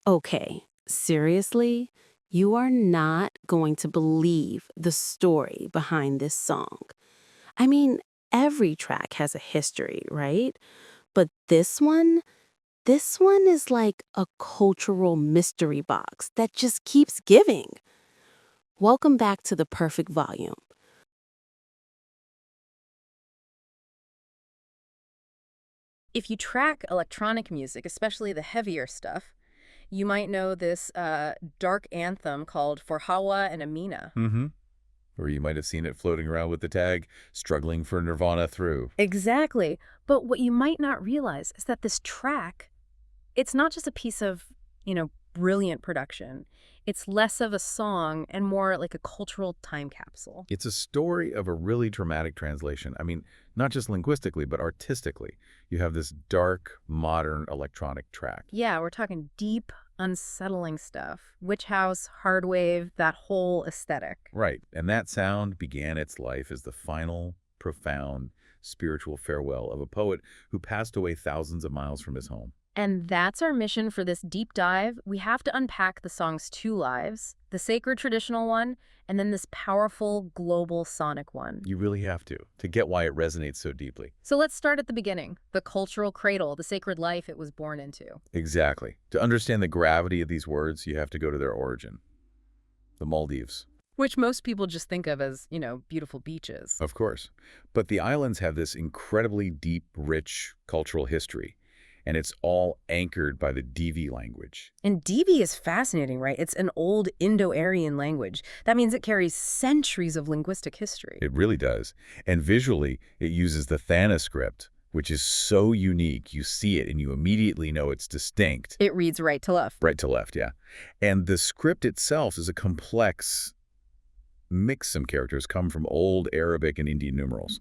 Okay, seriously? You are not going to believe the story behind this song. I mean, every track has a history, right? But this one is like a cultural mystery box that just keeps giving. Welcome back to the perfect volume. If you track electronic music, especially the heavier stuff, you might know this dark anthem called For Hawwa and Aimina. Mm-hmm. Or you might have seen it floating around with the tag, struggling for Nirvana through. Exactly. But what you might not realize is that this track, it's not just a piece of, brilliant production. It's less of a song and more like a cultural time capsule. It's a story of a really dramatic translation. I mean, not just linguistically, but artistically. You have this dark, modern electronic track. Yeah, we're talking deep, unsettling stuff. Witchhouse, Hardwave, that whole aesthetic. Right, and that sound began its life as the final, profound, spiritual farewell of a poet who passed away thousands of miles from his home. And that's our mission for this deep dive. We have to unpack the song's two lives, the sacred traditional one, and then this powerful global sonic one. You really have to get why it resonates so deeply. So let's start at the beginning, the cultural cradle, the sacred life it was born into. Exactly. To understand the gravity of these words, you have to go to their origin. The Maldives. Which most people just think of as, beautiful beaches. Of course. But the islands have this incredibly deep, rich cultural history. And it's all anchored by the Dhivehi language. And Dhivehi is fascinating, right? It's an old Indo-Aryan language. That means it carries centuries of linguistic history. It really does. And visually, it uses the Thana script, which is so unique. You see it and you immediately know it's distinct. It reads right to left. Right to left, yeah. And the script itself is a complex mix. Some characters come from Old Arabic and Indian numerals,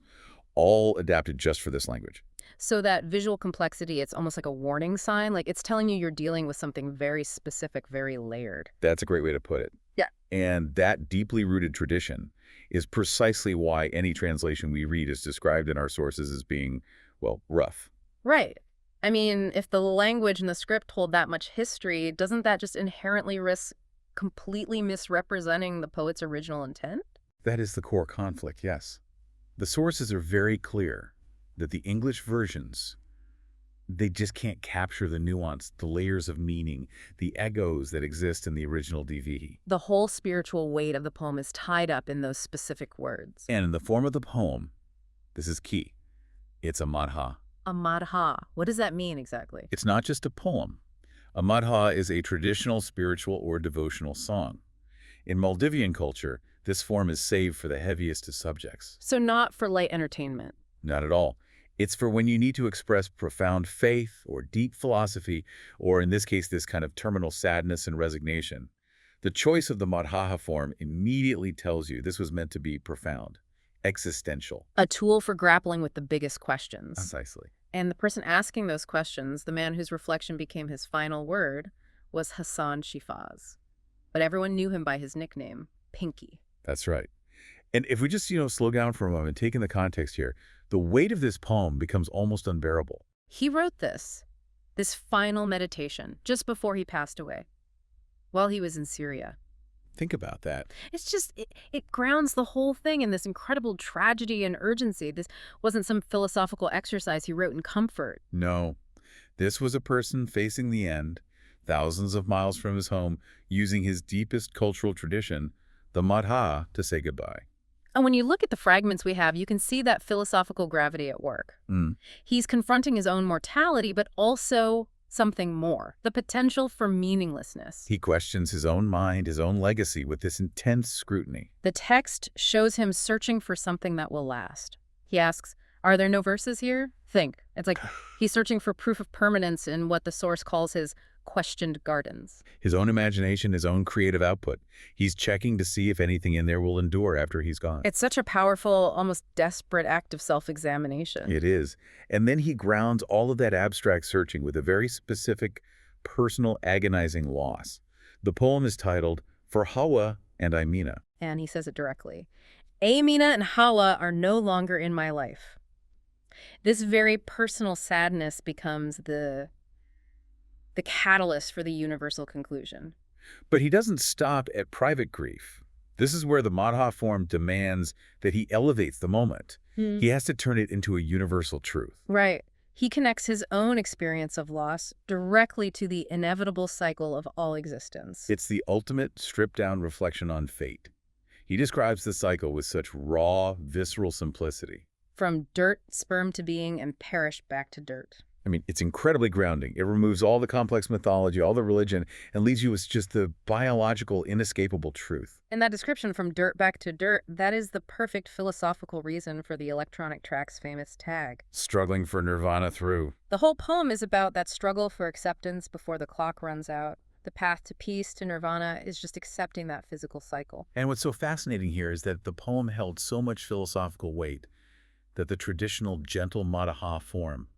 all adapted just for this language. So that visual complexity, it's almost like a warning sign. Like it's telling you you're dealing with something very specific, very layered. That's a great way to put it. Yeah. And that deeply rooted tradition is precisely why any translation we read is described in our sources as being, well, rough. Right. I mean, if the language and the script hold that much history, doesn't that just inherently risk completely misrepresenting the poet's original intent? That is the core conflict, yes. The sources are very clear that the English versions, they just can't capture the nuance, the layers of meaning, the echoes that exist in the original Dhivehi. The whole spiritual weight of the poem is tied up in those specific words. And in the form of the poem, this is key, it's a Madhaha. A Madhaha. What does that mean exactly? It's not just a poem. A Madhaha is a traditional spiritual or devotional song. In Maldivian culture, this form is saved for the heaviest of subjects. So not for light entertainment. Not at all. It's for when you need to express profound faith or deep philosophy, or in this case, this kind of terminal sadness and resignation. The choice of the Madhaha form immediately tells you this was meant to be profound, existential. A tool for grappling with the biggest questions. Precisely. And the person asking those questions, the man whose reflection became his final word, was Hassan Shifaz. But everyone knew him by his nickname, Pinkey. That's right. And if we just, slow down for a moment, take in the context here, the weight of this poem becomes almost unbearable. He wrote this final meditation, just before he passed away, while he was in Syria. Think about that. It's just, it grounds the whole thing in this incredible tragedy and urgency. This wasn't some philosophical exercise he wrote in comfort. No, this was a person facing the end, thousands of miles from his home, using his deepest cultural tradition, the Madhaha, to say goodbye. And when you look at the fragments we have, you can see that philosophical gravity at work. He's confronting his own mortality, but also something more, the potential for meaninglessness. He questions his own mind, his own legacy with this intense scrutiny. The text shows him searching for something that will last. He asks, are there no verses here? Think. It's like he's searching for proof of permanence in what the source calls his questioned gardens. His own imagination, his own creative output. He's checking to see if anything in there will endure after he's gone. It's such a powerful, almost desperate act of self-examination. It is. And then he grounds all of that abstract searching with a very specific, personal, agonizing loss. The poem is titled, For Hawwa and Aimina. And he says it directly. Aimina and Hawwa are no longer in my life. This very personal sadness becomes the the catalyst for the universal conclusion. But he doesn't stop at private grief. This is where the Madhaha form demands that he elevates the moment. He has to turn it into a universal truth. Right. He connects his own experience of loss directly to the inevitable cycle of all existence. It's the ultimate stripped-down reflection on fate. He describes the cycle with such raw, visceral simplicity. From dirt, sperm to being, and perish back to dirt. I mean, it's incredibly grounding. It removes all the complex mythology, all the religion, and leaves you with just the biological, inescapable truth. And that description, from dirt back to dirt, that is the perfect philosophical reason for the electronic track's famous tag. Struggling for Nirvana through. The whole poem is about that struggle for acceptance before the clock runs out. The path to peace, to Nirvana, is just accepting that physical cycle. And what's so fascinating here is that the poem held so much philosophical weight that the traditional gentle Madhaha form,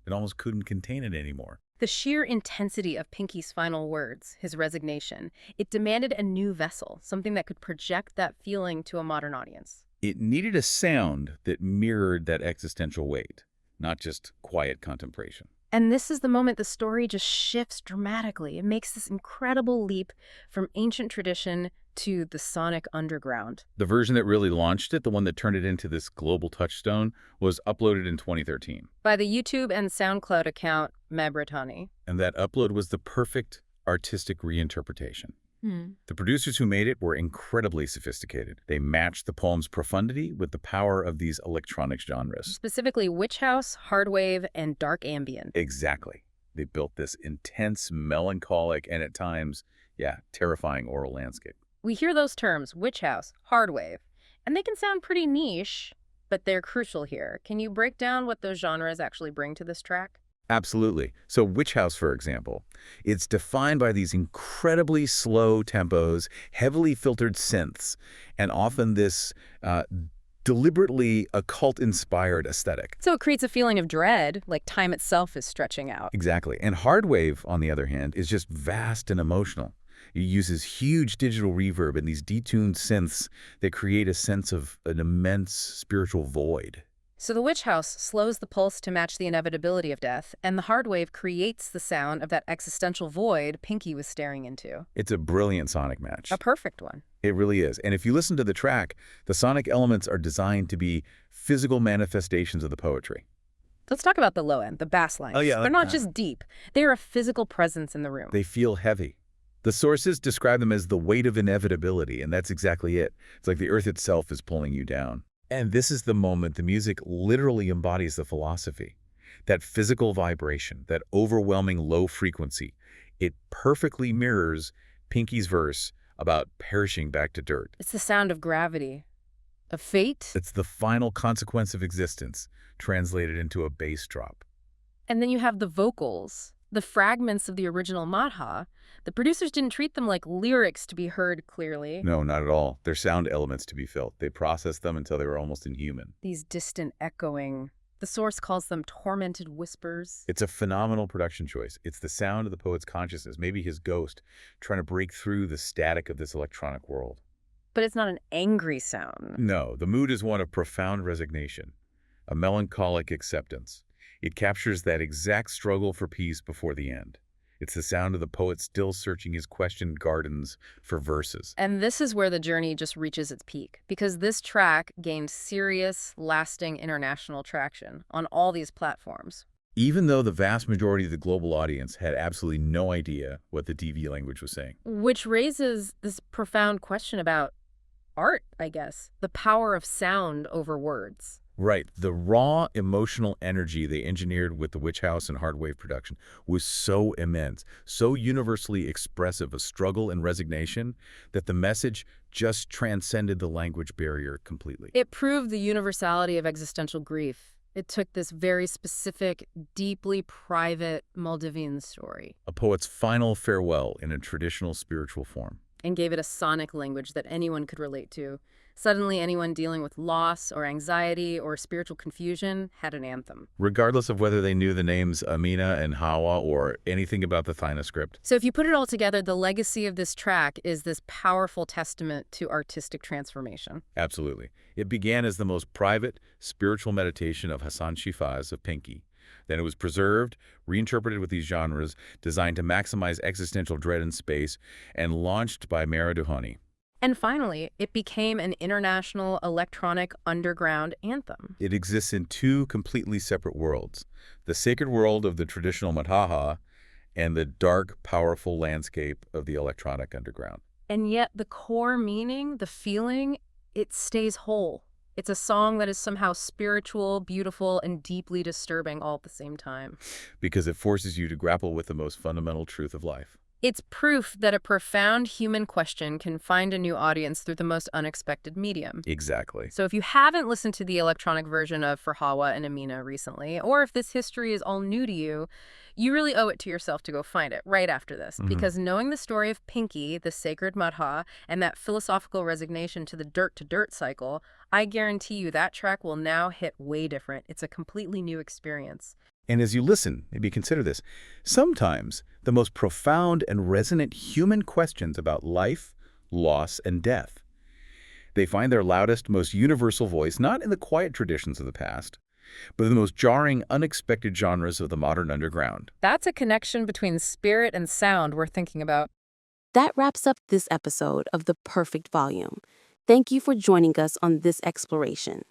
it almost couldn't contain it anymore. The sheer intensity of Pinkey's final words, his resignation, it demanded a new vessel, something that could project that feeling to a modern audience. It needed a sound that mirrored that existential weight, not just quiet contemplation. And this is the moment the story just shifts dramatically. It makes this incredible leap from ancient tradition to the sonic underground. The version that really launched it, the one that turned it into this global touchstone, was uploaded in 2013. By the YouTube and SoundCloud account Mabritani. And that upload was the perfect artistic reinterpretation. The producers who made it were incredibly sophisticated. They matched the poem's profundity with the power of these electronic genres. Specifically Witchhouse, Hardwave, and Dark Ambient. Exactly. They built this intense, melancholic, and at times, terrifying oral landscape. We hear those terms, Witchhouse, Hardwave, and they can sound pretty niche, but they're crucial here. Can you break down what those genres actually bring to this track? Absolutely. So Witchhouse, for example, it's defined by these incredibly slow tempos, heavily filtered synths, and often this deliberately occult-inspired aesthetic. So it creates a feeling of dread, like time itself is stretching out. Exactly. And Hardwave, on the other hand, is just vast and emotional. It uses huge digital reverb and these detuned synths that create a sense of an immense spiritual void. So the Witchhouse slows the pulse to match the inevitability of death, and the Hardwave creates the sound of that existential void Pinkey was staring into. It's a brilliant sonic match. A perfect one. It really is. And if you listen to the track, the sonic elements are designed to be physical manifestations of the poetry. Let's talk about the low end, the bass lines. Oh, yeah, They're not just deep. They're a physical presence in the room. They feel heavy. The sources describe them as the weight of inevitability, and that's exactly it. It's like the earth itself is pulling you down. And this is the moment the music literally embodies the philosophy. That physical vibration, that overwhelming low frequency, it perfectly mirrors Pinkey's verse about perishing back to dirt. It's the sound of gravity, of fate. It's the final consequence of existence, translated into a bass drop. And then you have the vocals, the fragments of the original Madhaha. The producers didn't treat them like lyrics to be heard clearly. No, not at all. They're sound elements to be felt. They processed them until they were almost inhuman. These distant echoing. The source calls them tormented whispers. It's a phenomenal production choice. It's the sound of the poet's consciousness, maybe his ghost, trying to break through the static of this electronic world. But it's not an angry sound. No, the mood is one of profound resignation, a melancholic acceptance. It captures that exact struggle for peace before the end. It's the sound of the poet still searching his questioned gardens for verses. And this is where the journey just reaches its peak, because this track gained serious, lasting international traction on all these platforms. Even though the vast majority of the global audience had absolutely no idea what the DV language was saying. Which raises this profound question about art, I guess. The power of sound over words. Right. The raw emotional energy they engineered with the Witchhouse and Hardwave production was so immense, so universally expressive of struggle and resignation that the message just transcended the language barrier completely. It proved the universality of existential grief. It took this very specific, deeply private Maldivian story. A poet's final farewell in a traditional spiritual form. And gave it a sonic language that anyone could relate to. Suddenly, anyone dealing with loss or anxiety or spiritual confusion had an anthem. Regardless of whether they knew the names Aimina and Hawwa or anything about the Thaina script. So if you put it all together, the legacy of this track is this powerful testament to artistic transformation. Absolutely. It began as the most private, spiritual meditation of Hassan Shifaz of Pinkey. Then it was preserved, reinterpreted with these genres, designed to maximize existential dread in space, and launched by Madhaha. And finally, it became an international electronic underground anthem. It exists in two completely separate worlds, the sacred world of the traditional Madhaha and the dark, powerful landscape of the electronic underground. And yet the core meaning, the feeling, it stays whole. It's a song that is somehow spiritual, beautiful, and deeply disturbing all at the same time. Because it forces you to grapple with the most fundamental truth of life. It's proof that a profound human question can find a new audience through the most unexpected medium. Exactly. So if you haven't listened to the electronic version of For Hawwa and Aimina recently, or if this history is all new to you, you really owe it to yourself to go find it right after this. Because knowing the story of Pinkey, the sacred Madhaha, and that philosophical resignation to the dirt-to-dirt cycle, I guarantee you that track will now hit way different. It's a completely new experience. And as you listen, maybe consider this. Sometimes the most profound and resonant human questions about life, loss, and death, they find their loudest, most universal voice not in the quiet traditions of the past, but in the most jarring, unexpected genres of the modern underground. That's a connection between spirit and sound we're thinking about. That wraps up this episode of The Perfect Volume. Thank you for joining us on this exploration.